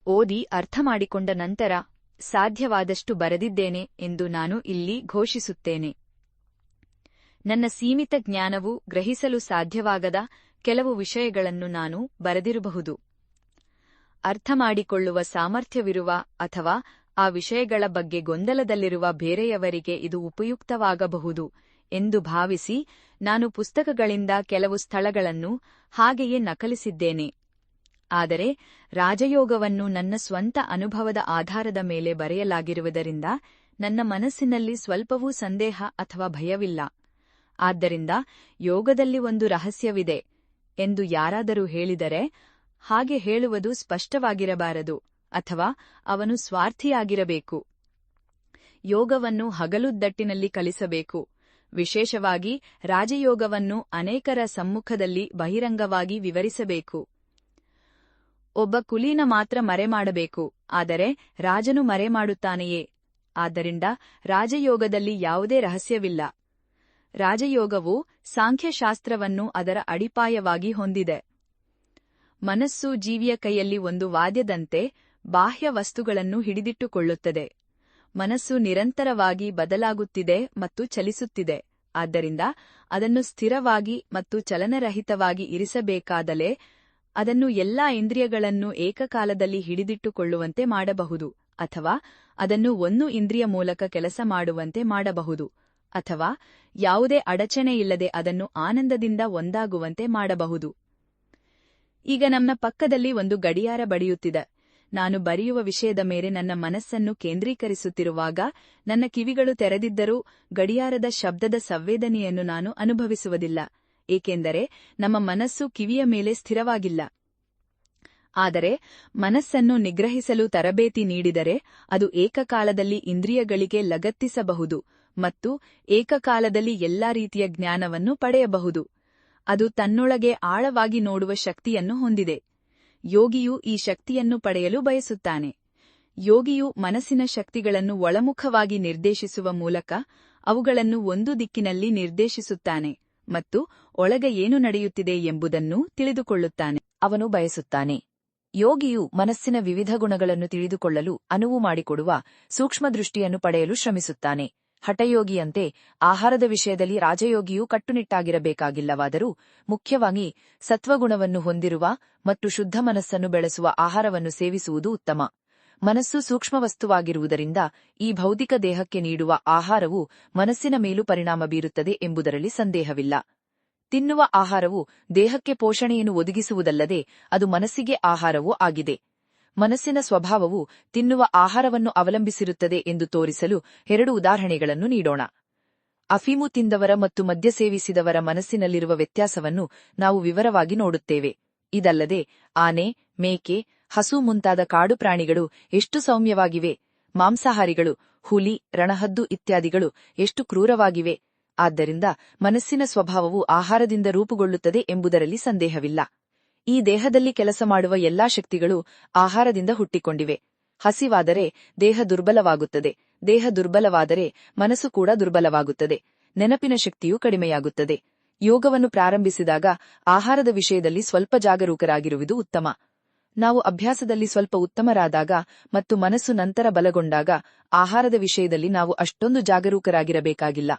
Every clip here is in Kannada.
ಓದಿ ಅರ್ಥಮಾಡಿಕೊಂಡ ನಂತರ ಸಾಧ್ಯವಾದಷ್ಟು ಬರೆದಿದ್ದೇನೆ ಎಂದು ನಾನು ಇಲ್ಲಿ ಘೋಷಿಸುತ್ತೇನೆ. ನನ್ನ ಸೀಮಿತ ಜ್ಞಾನವು ಗ್ರಹಿಸಲು ಸಾಧ್ಯವಾಗದ ಕೆಲವು ವಿಷಯಗಳನ್ನು ನಾನು ಬರೆದಿರಬಹುದು. ಅರ್ಥಮಾಡಿಕೊಳ್ಳುವ ಸಾಮರ್ಥ್ಯವಿರುವ ಅಥವಾ ಆ ವಿಷಯಗಳ ಬಗ್ಗೆ ಗೊಂದಲದಲ್ಲಿರುವ ಬೇರೆಯವರಿಗೆ ಇದು ಉಪಯುಕ್ತವಾಗಬಹುದು ಎಂದು ಭಾವಿಸಿ ನಾನು ಪುಸ್ತಕಗಳಿಂದ ಕೆಲವು ಸ್ಥಳಗಳನ್ನು ಹಾಗೆಯೇ ನಕಲಿಸಿದ್ದೇನೆ. ಆದರೆ ರಾಜಯೋಗವನ್ನು ನನ್ನ ಸ್ವಂತ ಅನುಭವದ ಆಧಾರದ ಮೇಲೆ ಬರೆಯಲಾಗಿರುವುದರಿಂದ ನನ್ನ ಮನಸ್ಸಿನಲ್ಲಿ ಸ್ವಲ್ಪವೂ ಸಂದೇಹ ಅಥವಾ ಭಯವಿಲ್ಲ. ಆದ್ದರಿಂದ ಯೋಗದಲ್ಲಿ ಒಂದು ರಹಸ್ಯವಿದೆ ಎಂದು ಯಾರಾದರೂ ಹೇಳಿದರೆ ಹಾಗೆ ಹೇಳುವುದು ಸ್ಪಷ್ಟವಾಗಿರಬಾರದು ಅಥವಾ ಅವನು ಸ್ವಾರ್ಥಿಯಾಗಿರಬೇಕು. ಯೋಗವನ್ನು ಹಗಲುದ್ದಟ್ಟಿನಲ್ಲಿ ಕಲಿಸಬೇಕು. ವಿಶೇಷವಾಗಿ ರಾಜಯೋಗವನ್ನು ಅನೇಕರ ಸಮ್ಮುಖದಲ್ಲಿ ಬಹಿರಂಗವಾಗಿ ವಿವರಿಸಬೇಕು. ಒಬ್ಬ ಕುಲೀನ ಮಾತ್ರ ಮರೆಮಾಡಬೇಕು, ಆದರೆ ರಾಜನು ಮರೆಮಾಡುತ್ತಾನೆಯೇ? ಆದ್ದರಿಂದ ರಾಜಯೋಗದಲ್ಲಿ ಯಾವುದೇ ರಹಸ್ಯವಿಲ್ಲ. ರಾಜಯೋಗವು ಸಾಂಖ್ಯಶಾಸ್ತ್ರವನ್ನು ಅದರ ಅಡಿಪಾಯವಾಗಿ ಹೊಂದಿದೆ. ಮನಸ್ಸು ಜೀವಿಯ ಕೈಯಲ್ಲಿ ಒಂದು ವಾದ್ಯದಂತೆ ಬಾಹ್ಯ ವಸ್ತುಗಳನ್ನು ಹಿಡಿದಿಟ್ಟುಕೊಳ್ಳುತ್ತದೆ. ಮನಸ್ಸು ನಿರಂತರವಾಗಿ ಬದಲಾಗುತ್ತಿದೆ ಮತ್ತು ಚಲಿಸುತ್ತಿದೆ. ಆದ್ದರಿಂದ ಅದನ್ನು ಸ್ಥಿರವಾಗಿ ಮತ್ತು ಚಲನರಹಿತವಾಗಿ ಇರಿಸಬೇಕಾದಲೇ ಅದನ್ನು ಎಲ್ಲಾ ಇಂದ್ರಿಯಗಳನ್ನು ಏಕಕಾಲದಲ್ಲಿ ಹಿಡಿದಿಟ್ಟುಕೊಳ್ಳುವಂತೆ ಮಾಡಬಹುದು, ಅಥವಾ ಅದನ್ನು ಒಂದು ಇಂದ್ರಿಯ ಮೂಲಕ ಕೆಲಸ ಮಾಡುವಂತೆ ಮಾಡಬಹುದು, ಅಥವಾ ಯಾವುದೇ ಅಡಚಣೆಯಿಲ್ಲದೆ ಅದನ್ನು ಆನಂದದಿಂದ ಒಂದಾಗುವಂತೆ ಮಾಡಬಹುದು. ಈಗ ನನ್ನ ಪಕ್ಕದಲ್ಲಿ ಒಂದು ಗಡಿಯಾರ ಬಡಿಯುತ್ತಿದೆ. ನಾನು ಬರೆಯುವ ವಿಷಯದ ಮೇಲೆ ನನ್ನ ಮನಸ್ಸನ್ನು ಕೇಂದ್ರೀಕರಿಸುತ್ತಿರುವಾಗ ನನ್ನ ಕಿವಿಗಳು ತೆರೆದಿದ್ದರೂ ಗಡಿಯಾರದ ಶಬ್ದದ ಸಂವೇದನೆಯನ್ನು ನಾನು ಅನುಭವಿಸುವುದಿಲ್ಲ, ಏಕೆಂದರೆ ನಮ್ಮ ಮನಸ್ಸು ಕಿವಿಯ ಮೇಲೆ ಸ್ಥಿರವಾಗಿಲ್ಲ. ಆದರೆ ಮನಸ್ಸನ್ನು ನಿಗ್ರಹಿಸಲು ತರಬೇತಿ ನೀಡಿದರೆ ಅದು ಏಕಕಾಲದಲ್ಲಿ ಇಂದ್ರಿಯಗಳಿಗೆ ಲಗತ್ತಿಸಬಹುದು ಮತ್ತು ಏಕಕಾಲದಲ್ಲಿ ಎಲ್ಲಾ ರೀತಿಯ ಜ್ಞಾನವನ್ನು ಪಡೆಯಬಹುದು. ಅದು ತನ್ನೊಳಗೆ ಆಳವಾಗಿ ನೋಡುವ ಶಕ್ತಿಯನ್ನು ಹೊಂದಿದೆ. ಯೋಗಿಯು ಈ ಶಕ್ತಿಯನ್ನು ಪಡೆಯಲು ಬಯಸುತ್ತಾನೆ. ಯೋಗಿಯು ಮನಸ್ಸಿನ ಶಕ್ತಿಗಳನ್ನು ಒಳಮುಖವಾಗಿ ನಿರ್ದೇಶಿಸುವ ಮೂಲಕ ಅವುಗಳನ್ನು ಒಂದು ದಿಕ್ಕಿನಲ್ಲಿ ನಿರ್ದೇಶಿಸುತ್ತಾನೆ ಮತ್ತು ಒಳಗೆ ಏನು ನಡೆಯುತ್ತಿದೆ ಎಂಬುದನ್ನು ತಿಳಿದುಕೊಳ್ಳುತ್ತಾನೆ. ಅವನು ಬಯಸುತ್ತಾನೆ. ಯೋಗಿಯು ಮನಸ್ಸಿನ ವಿವಿಧ ಗುಣಗಳನ್ನು ತಿಳಿದುಕೊಳ್ಳಲು ಅನುವು ಮಾಡಿಕೊಡುವ ಸೂಕ್ಷ್ಮದೃಷ್ಟಿಯನ್ನು ಪಡೆಯಲು ಶ್ರಮಿಸುತ್ತಾನೆ. ಹಠಯೋಗಿಯಂತೆ ಆಹಾರದ ವಿಷಯದಲ್ಲಿ ರಾಜಯೋಗಿಯು ಕಟ್ಟುನಿಟ್ಟಾಗಿರಬೇಕಾಗಿಲ್ಲವಾದರೂ ಮುಖ್ಯವಾಗಿ ಸತ್ವಗುಣವನ್ನು ಹೊಂದಿರುವ ಮತ್ತು ಶುದ್ಧ ಮನಸ್ಸನ್ನು ಬೆಳೆಸುವ ಆಹಾರವನ್ನು ಸೇವಿಸುವುದು ಉತ್ತಮ. ಮನಸ್ಸು ಸೂಕ್ಷ್ಮವಸ್ತುವಾಗಿರುವುದರಿಂದ ಈ ಭೌತಿಕ ದೇಹಕ್ಕೆ ನೀಡುವ ಆಹಾರವು ಮನಸ್ಸಿನ ಮೇಲೂ ಪರಿಣಾಮ ಬೀರುತ್ತದೆ ಎಂಬುದರಲ್ಲಿ ಸಂದೇಹವಿಲ್ಲ. ತಿನ್ನುವ ಆಹಾರವು ದೇಹಕ್ಕೆ ಪೋಷಣೆಯನ್ನು ಒದಗಿಸುವುದಲ್ಲದೆ ಅದು ಮನಸ್ಸಿಗೆ ಆಹಾರವೂ ಆಗಿದೆ. ಮನಸ್ಸಿನ ಸ್ವಭಾವವು ತಿನ್ನುವ ಆಹಾರವನ್ನು ಅವಲಂಬಿಸಿರುತ್ತದೆ ಎಂದು ತೋರಿಸಲು 2 ಉದಾಹರಣೆಗಳನ್ನು ನೀಡೋಣ. ಅಫೀಮು ತಿಂದವರ ಮತ್ತು ಮದ್ಯ ಸೇವಿಸಿದವರ ಮನಸ್ಸಿನಲ್ಲಿರುವ ವ್ಯತ್ಯಾಸವನ್ನು ನಾವು ವಿವರವಾಗಿ ನೋಡುತ್ತೇವೆ. ಇದಲ್ಲದೆ ಆನೆ, ಮೇಕೆ, ಹಸು ಮುಂತಾದ ಕಾಡು ಪ್ರಾಣಿಗಳು ಎಷ್ಟು ಸೌಮ್ಯವಾಗಿವೆ, ಮಾಂಸಾಹಾರಿಗಳು, ಹುಲಿ, ರಣಹದ್ದು ಇತ್ಯಾದಿಗಳು ಎಷ್ಟು ಕ್ರೂರವಾಗಿವೆ. ಆದ್ದರಿಂದ ಮನಸ್ಸಿನ ಸ್ವಭಾವವು ಆಹಾರದಿಂದ ರೂಪುಗೊಳ್ಳುತ್ತದೆ ಎಂಬುದರಲ್ಲಿ ಸಂದೇಹವಿಲ್ಲ. ಈ ದೇಹದಲ್ಲಿ ಕೆಲಸ ಮಾಡುವ ಎಲ್ಲಾ ಶಕ್ತಿಗಳು ಆಹಾರದಿಂದ ಹುಟ್ಟಿಕೊಂಡಿವೆ. ಹಸಿವಾದರೆ ದೇಹ ದುರ್ಬಲವಾಗುತ್ತದೆ. ದೇಹ ದುರ್ಬಲವಾದರೆ ಮನಸ್ಸು ಕೂಡ ದುರ್ಬಲವಾಗುತ್ತದೆ. ನೆನಪಿನ ಶಕ್ತಿಯೂ ಕಡಿಮೆಯಾಗುತ್ತದೆ. ಯೋಗವನ್ನು ಪ್ರಾರಂಭಿಸಿದಾಗ ಆಹಾರದ ವಿಷಯದಲ್ಲಿ ಸ್ವಲ್ಪ ಜಾಗರೂಕರಾಗಿರುವುದು ಉತ್ತಮ. ನಾವು ಅಭ್ಯಾಸದಲ್ಲಿ ಸ್ವಲ್ಪ ಉತ್ತಮರಾದಾಗ ಮತ್ತು ಮನಸ್ಸು ನಂತರ ಬಲಗೊಂಡಾಗ ಆಹಾರದ ವಿಷಯದಲ್ಲಿ ನಾವು ಅಷ್ಟೊಂದು ಜಾಗರೂಕರಾಗಿರಬೇಕಾಗಿಲ್ಲ.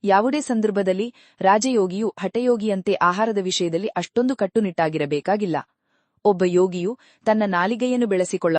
ಯಾವುದೇ ಸಂದರ್ಭದಲ್ಲಿ ರಾಜಯೋಗಿಯು ಹಠಯೋಗಿಯಂತೆ ಆಹಾರದ ವಿಷಯದಲ್ಲಿ ಅಷ್ಟೊಂದು ಕಟ್ಟುನಿಟ್ಟಾಗಿರಬೇಕಾಗಿಲ್ಲ. ಒಬ್ಬ ಯೋಗಿಯು ತನ್ನ ನಾಲಿಗೆಯನ್ನು ಬೆಳೆಸಿಕೊಳ್ಳ